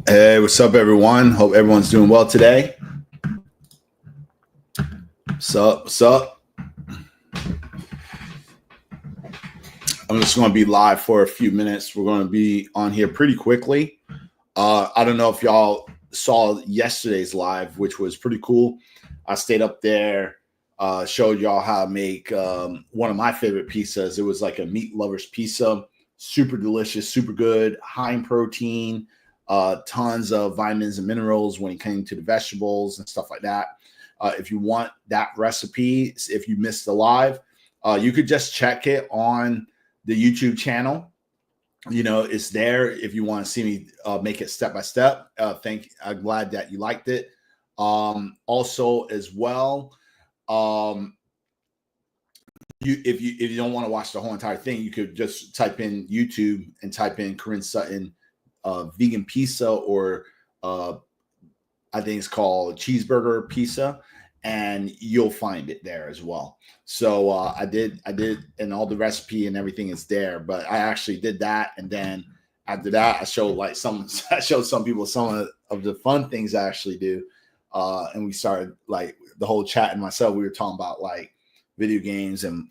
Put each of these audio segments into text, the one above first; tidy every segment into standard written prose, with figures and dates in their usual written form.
Hey, what's up, everyone? Hope everyone's doing well today. What's up? What's up? I'm just going to be live for a few minutes. We're going to be on here pretty quickly. I don't know if y'all saw yesterday's live, which was pretty cool. I stayed up there, showed y'all how to make one of my favorite pizzas. It was like a meat lover's pizza. Super delicious, super good, high in protein. Tons of vitamins and minerals when it came to the vegetables and stuff like that. If you want that recipe, if you missed the live, you could just check it on the YouTube channel. You know, it's there if you want to see me make it step by step. I'm glad that you liked it. Also, as well, if you don't want to watch the whole entire thing, you could just type in YouTube and type in Korin Sutton vegan pizza, or I think it's called cheeseburger pizza, and you'll find it there as well. So I did, and all the recipe and everything is there. But I actually did that, and then after that, I showed some people some of the fun things I actually do, and we started like the whole chat and myself. We were talking about like video games, and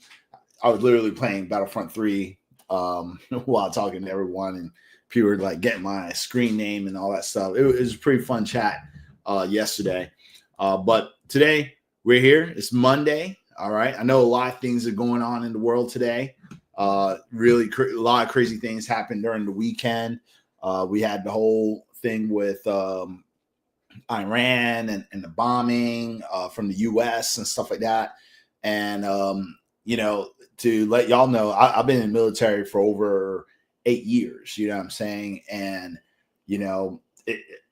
I was literally playing Battlefront 3 while talking to everyone, and people were like getting my screen name and all that stuff. It was a pretty fun chat yesterday. But today we're here. It's Monday. All right. I know a lot of things are going on in the world today. Really a lot of crazy things happened during the weekend. We had the whole thing with Iran and the bombing from the U.S. and stuff like that. And, to let y'all know, I've been in the military for over 8 years, you know what I'm saying? And,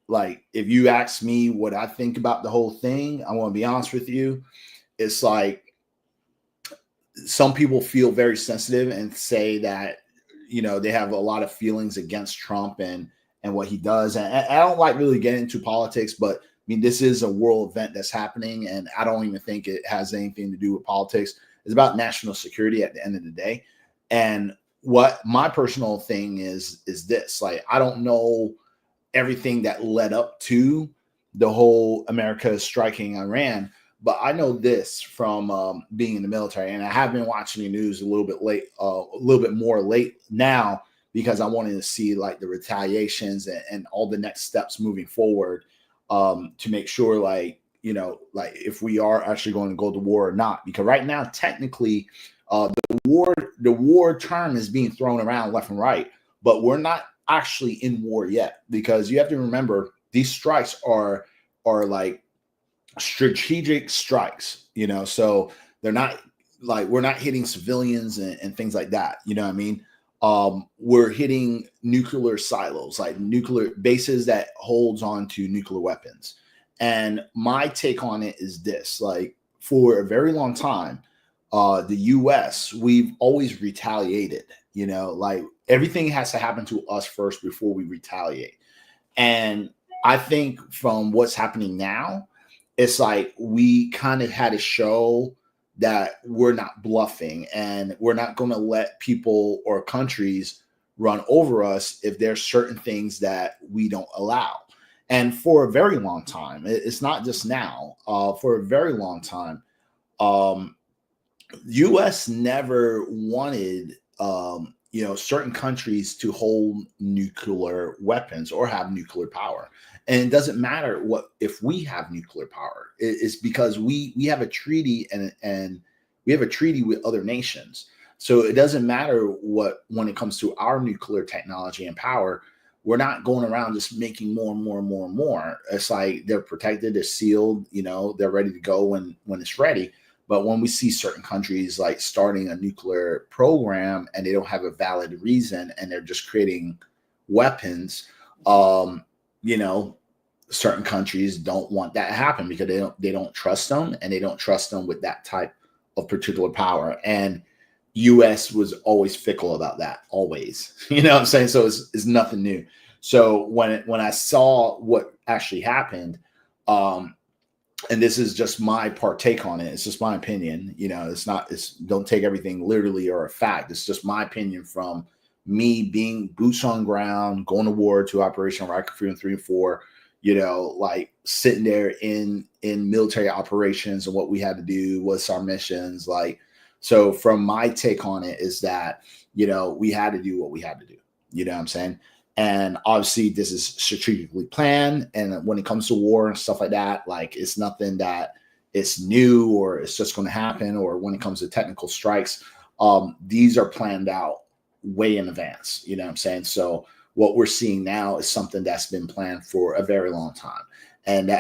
like, if you ask me what I think about the whole thing, I want to be honest with you. It's like some people feel very sensitive and say that, they have a lot of feelings against Trump and what he does. And I don't like really getting into politics, but I mean, this is a world event that's happening, and I don't even think it has anything to do with politics. It's about national security at the end of the day. And what my personal thing is this: like, I don't know everything that led up to the whole America striking Iran, but I know this from being in the military, and I have been watching the news a little bit more late now, because I wanted to see like the retaliations and all the next steps moving forward, to make sure like if we are actually going to go to war or not. Because right now, technically, the war term is being thrown around left and right, but we're not actually in war yet, because you have to remember these strikes are like strategic strikes, so they're not like, we're not hitting civilians and things like that. You know what I mean? We're hitting nuclear silos, like nuclear bases that holds on to nuclear weapons. And my take on it is this: like, for a very long time, the US, we've always retaliated, like everything has to happen to us first before we retaliate. And I think from what's happening now, it's like we kind of had to show that we're not bluffing, and we're not going to let people or countries run over us if there's certain things that we don't allow. And for a very long time, it's not just now, for a very long time, U.S. never wanted, certain countries to hold nuclear weapons or have nuclear power. And it doesn't matter if we have nuclear power. It's because we have a treaty, and we have a treaty with other nations. So it doesn't matter when it comes to our nuclear technology and power. We're not going around just making more and more and more and more. It's like they're protected, they're sealed, they're ready to go when it's ready. But when we see certain countries like starting a nuclear program and they don't have a valid reason, and they're just creating weapons, certain countries don't want that to happen, because they don't trust them, and they don't trust them with that type of particular power. And US was always fickle about that, always. You know what I'm saying? So it's nothing new. So when I saw what actually happened, and this is just my partake on it, it's just my opinion, don't take everything literally or a fact. It's just my opinion from me being boots on ground, going to war to Operation Rocket Freedom 3 and 4, like sitting there in military operations and what we had to do, what's our missions. Like, so from my take on it is that, we had to do what we had to do. You know what I'm saying? And obviously this is strategically planned. And when it comes to war and stuff like that, like it's nothing that it's new or it's just going to happen. Or when it comes to technical strikes, these are planned out way in advance. You know what I'm saying? So what we're seeing now is something that's been planned for a very long time. And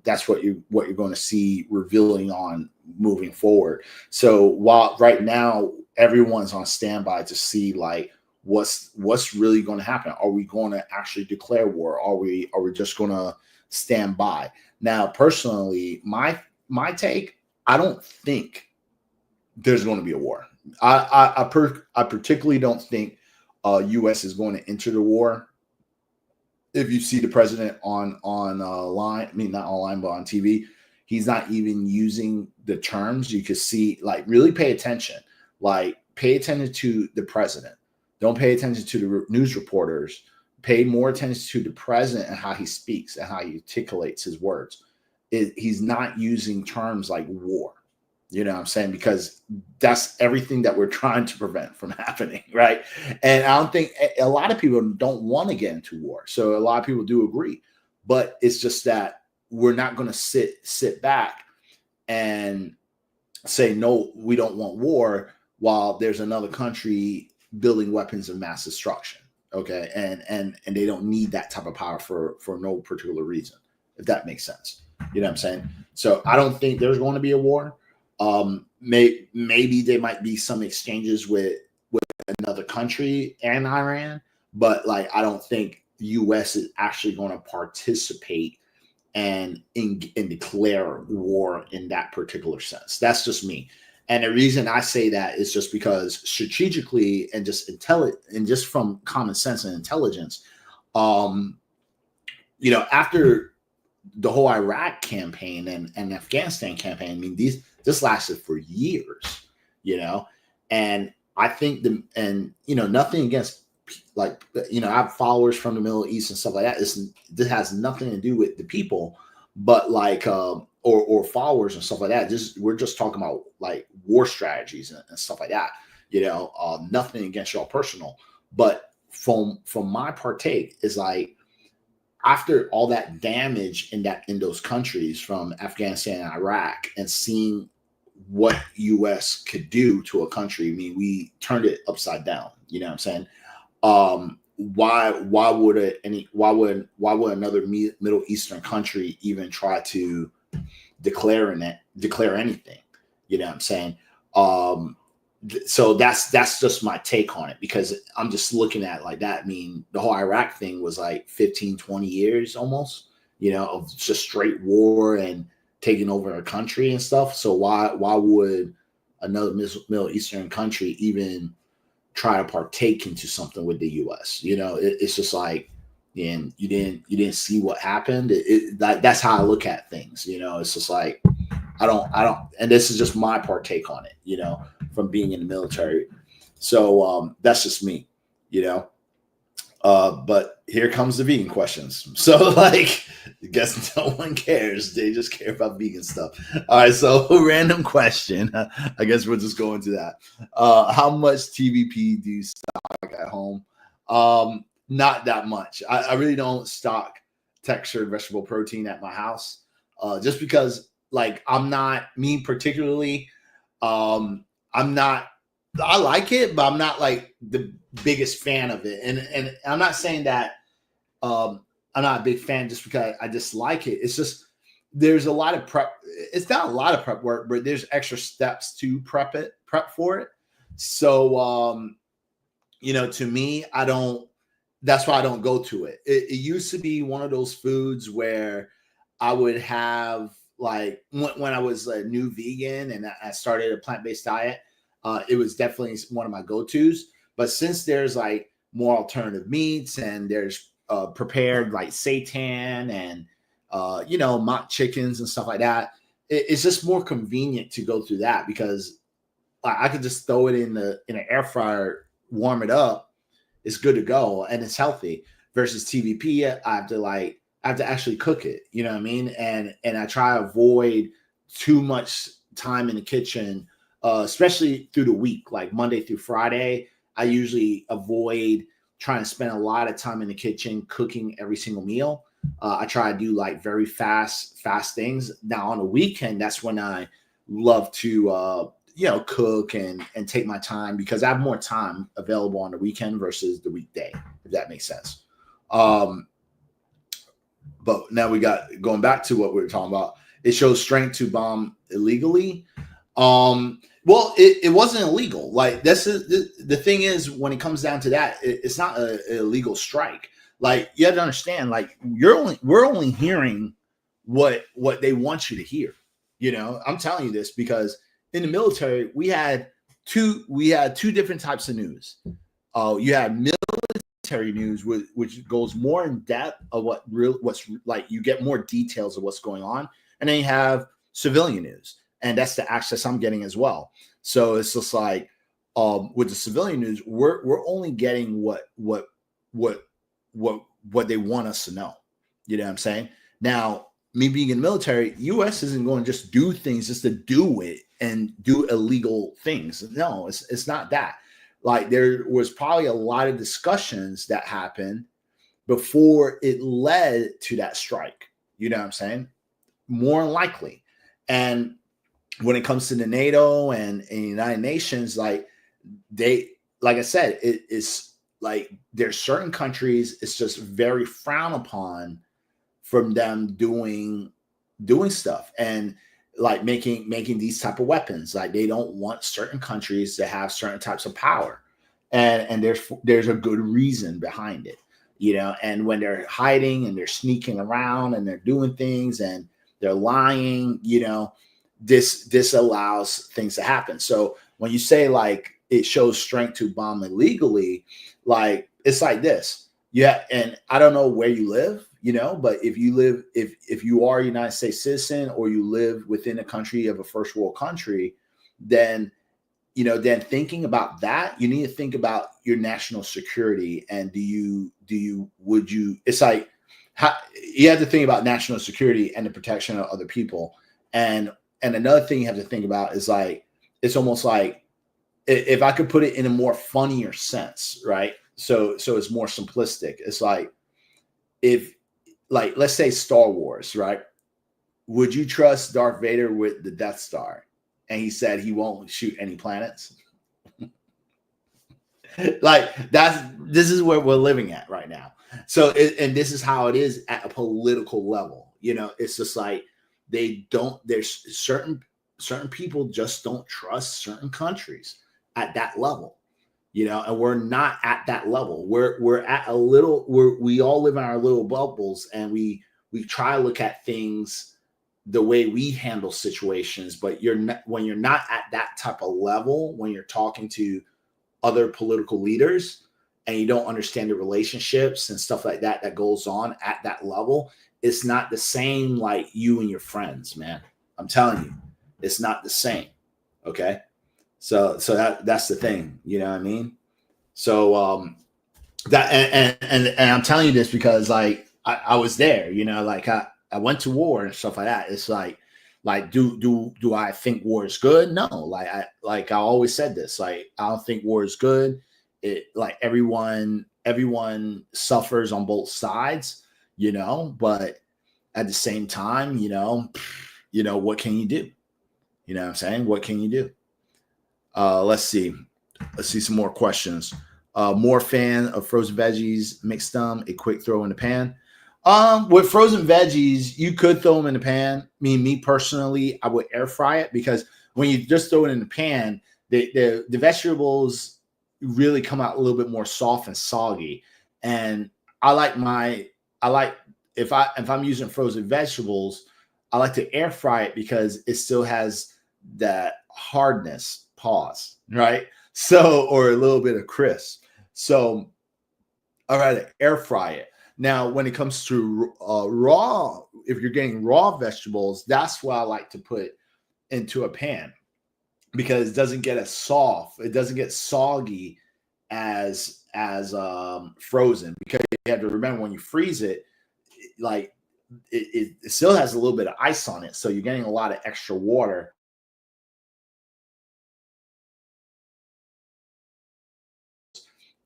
that's what you're going to see revealing on moving forward. So while right now everyone's on standby to see like what's really going to happen. Are we going to actually declare war? Are we just going to stand by? Now, personally, my take, I don't think there's going to be a war. I particularly don't think U.S. is going to enter the war. If you see the president on line, I mean not online, but on TV, he's not even using the terms. You could see, like, really pay attention. Like, pay attention to the president. Don't pay attention to the news reporters. Pay more attention to the president and how he speaks and how he articulates his words. He's not using terms like war. You know what I'm saying? Because that's everything that we're trying to prevent from happening, right? And I don't think a lot of people don't want to get into war. So a lot of people do agree. But it's just that we're not going to sit back and say, no, we don't want war while there's another country building weapons of mass destruction. Okay. And they don't need that type of power for no particular reason, if that makes sense. You know what I'm saying? So I don't think there's going to be a war. Maybe there might be some exchanges with another country and Iran, but like I don't think the U.S. is actually going to participate and declare war in that particular sense. That's just me. And the reason I say that is just because strategically and just just from common sense and intelligence, after the whole Iraq campaign and Afghanistan campaign, I mean, this lasted for years, and I think nothing against, like, I have followers from the Middle East and stuff like that. This has nothing to do with the people, but like, or followers and stuff like that. We're just talking about like war strategies and stuff like that, nothing against y'all personal, but from my partake is like, after all that damage in those countries from Afghanistan and Iraq, and seeing what U.S. could do to a country, I mean, we turned it upside down. You know what I'm saying? Why would another Middle Eastern country even try to declare anything? You know what I'm saying? So that's just my take on it, because I'm just looking at it like that. I mean, the whole Iraq thing was like 15, 20 years almost, of just straight war and taking over a country and stuff. So why would another Middle Eastern country even try to partake into something with the U.S.? It's just like, and you didn't see what happened. That's how I look at things. It's just like, I don't, and this is just my partake on it, from being in the military. So that's just me, but here comes the vegan questions. So like, I guess no one cares. They just care about vegan stuff. All right. So random question. I guess we'll just go into that. How much TVP do you stock at home? Not that much. I really don't stock textured vegetable protein at my house, just because, like, I'm not, me particularly, I like it, but I'm not like the biggest fan of it. And I'm not saying that I'm not a big fan just because I dislike it. It's just, there's a lot of prep. It's not a lot of prep work, but there's extra steps to prep for it. So, to me, that's why I don't go to it. It used to be one of those foods where I would have, like, when I was a new vegan and I started a plant-based diet, it was definitely one of my go-tos. But since there's like more alternative meats and there's prepared like seitan and mock chickens and stuff like that, it's just more convenient to go through that, because I could just throw it in an air fryer, warm it up, it's good to go and it's healthy. Versus TVP, I have to actually cook it. You know what I mean? And I try to avoid too much time in the kitchen, especially through the week, like Monday through Friday. I usually avoid trying to spend a lot of time in the kitchen cooking every single meal. I try to do like very fast things. Now on the weekend, that's when I love to cook and take my time, because I have more time available on the weekend versus the weekday, if that makes sense. But now we got going back to what we were talking about. It shows strength to bomb illegally. Well, it wasn't illegal. Like the thing is, when it comes down to that, it's not an illegal strike. Like, you have to understand, like, we're only hearing what they want you to hear. You know, I'm telling you this because in the military we had two different types of news. You had military news, which goes more in depth of what's like, you get more details of what's going on, and then you have civilian news, and that's the access I'm getting as well. So it's just like, with the civilian news, we're only getting what they want us to know. You know what I'm saying? Now, me being in the military, U.S. isn't going to just do things just to do it and do illegal things. No, it's not that. Like, there was probably a lot of discussions that happened before it led to that strike. You know what I'm saying? More than likely. And when it comes to the NATO and United Nations, like I said, it's like there's certain countries, it's just very frowned upon from them doing stuff and like making these type of weapons. Like, they don't want certain countries to have certain types of power, and there's a good reason behind it, you know. And when they're hiding and they're sneaking around and they're doing things and they're lying, you know, this allows things to happen. So when you say like it shows strength to bomb illegally, like, it's like this. Yeah, and I don't know where you live, you know, but if you are a United States citizen or you live within a country of a first world country, then, you know, then thinking about that, you need to think about your national security. And would you, it's like, you have to think about national security and the protection of other people. And another thing you have to think about is like, it's almost like, if I could put it in a more funnier sense, right? So it's more simplistic. It's like, if, like, let's say Star Wars, right? Would you trust Darth Vader with the Death Star? And he said he won't shoot any planets. Like, this is where we're living at right now. So, and this is how it is at a political level. You know, it's just like, there's certain people just don't trust certain countries at that level, you know, and we're not at that level. We're at a little, we all live in our little bubbles, and we try to look at things the way we handle situations. But when you're not at that type of level, when you're talking to other political leaders and you don't understand the relationships and stuff like that goes on at that level, it's not the same like you and your friends, man. I'm telling you, it's not the same. Okay. So that's the thing, you know what I mean? So that and I'm telling you this because like I was there, you know, like I went to war and stuff like that. It's like do I think war is good? No, like I always said this, like I don't think war is good. It like everyone suffers on both sides, you know, but at the same time, you know, what can you do? You know what I'm saying? What can you do? Let's see some more questions. More fan of frozen veggies, mix them, a quick throw in the pan. With frozen veggies, you could throw them in the pan. Me personally, I would air fry it, because when you just throw it in the pan, the vegetables really come out a little bit more soft and soggy. And if I'm using frozen vegetables, I like to air fry it because it still has that hardness, right? So, or a little bit of crisp. So I rather air fry it. Now, when it comes to raw, if you're getting raw vegetables, that's what I like to put into a pan, because it doesn't get as soft. It doesn't get soggy as as frozen, because you have to remember when you freeze it, like it still has a little bit of ice on it, so you're getting a lot of extra water.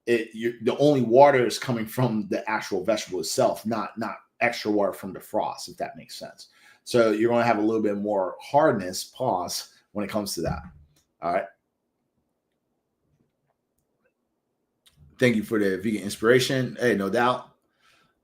The only water is coming from the actual vegetable itself, not extra water from the frost, if that makes sense. So you're going to have a little bit more hardness, pause, when it comes to that. All right. Thank you for the vegan inspiration. Hey, no doubt.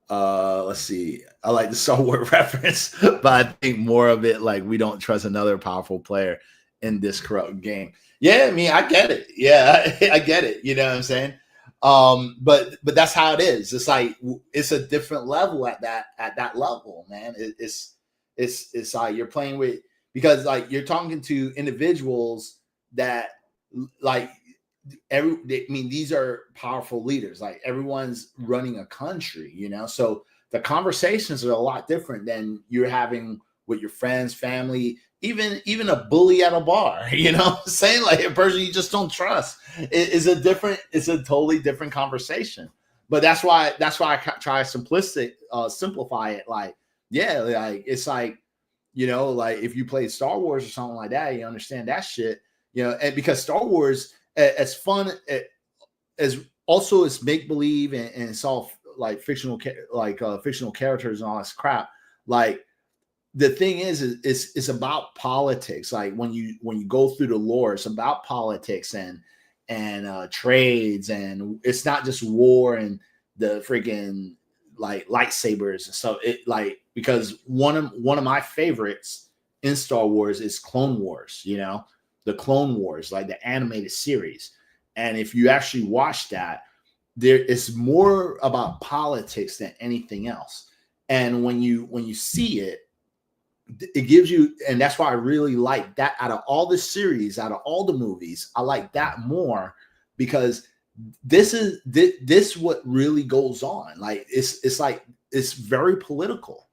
Let's see. I like the Star Wars reference, but I think more of it like we don't trust another powerful player in this corrupt game. Yeah, I mean, I get it. Yeah, I get it. You know what I'm saying? But that's how it is. It's like it's a different level at that level, man. It's like you're playing with, because like you're talking to individuals that like I mean, these are powerful leaders. Like everyone's running a country, you know. So the conversations are a lot different than you're having with your friends, family, even a bully at a bar. You know what I'm saying? Like a person you just don't trust. It's a totally different conversation. But that's why I try to simplify it. Like, yeah, like it's like, you know, like if you played Star Wars or something like that, you understand that shit. You know, and because Star Wars, as fun as also it's make believe and it's all like fictional fictional characters and all this crap. Like the thing is it's about politics. Like when you go through the lore, it's about politics and trades, and it's not just war and the freaking like lightsabers and stuff. It like, because one of my favorites in Star Wars is Clone Wars. You know, the Clone Wars, like the animated series. And if you actually watch that, there is more about politics than anything else. And when you see it, it gives you, and that's why I really like that. Out of all the series, out of all the movies, I like that more, because this what really goes on. Like it's like it's very political,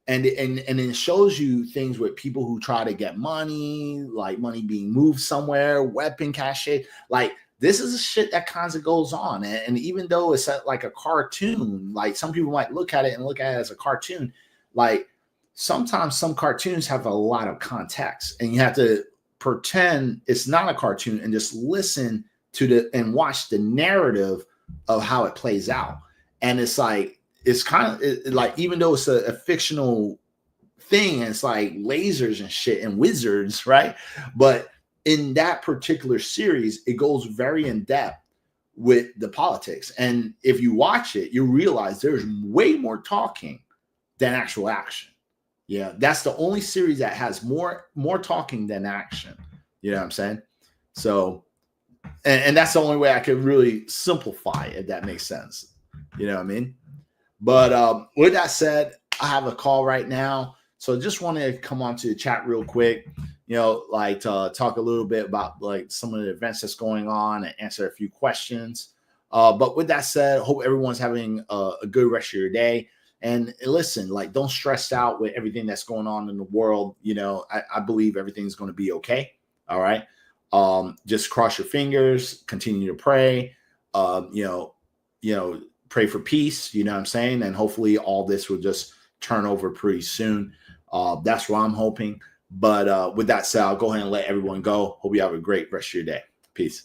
and it shows you things with people who try to get money, like money being moved somewhere, weapon cache. Like this is a shit that kind of goes on, and even though it's like a cartoon, like some people might look at it as a cartoon, like sometimes some cartoons have a lot of context, and you have to pretend it's not a cartoon and just listen to and watch the narrative of how it plays out. And it's like it's kind of like, even though it's a fictional thing, and it's like lasers and shit and wizards, right? But in that particular series, it goes very in depth with the politics. And if you watch it, you realize there's way more talking than actual action. Yeah, that's the only series that has more talking than action. You know what I'm saying? So, and that's the only way I could really simplify it, if that makes sense. You know what I mean? But with that said, I have a call right now, so just want to come on to the chat real quick. You know, like to talk a little bit about like some of the events that's going on and answer a few questions. But with that said, hope everyone's having a good rest of your day. And listen, like, don't stress out with everything that's going on in the world. You know, I believe everything's going to be okay. All right. Just cross your fingers, continue to pray, you know, pray for peace, you know what I'm saying? And hopefully all this will just turn over pretty soon. That's what I'm hoping. But with that said, I'll go ahead and let everyone go. Hope you have a great rest of your day. Peace.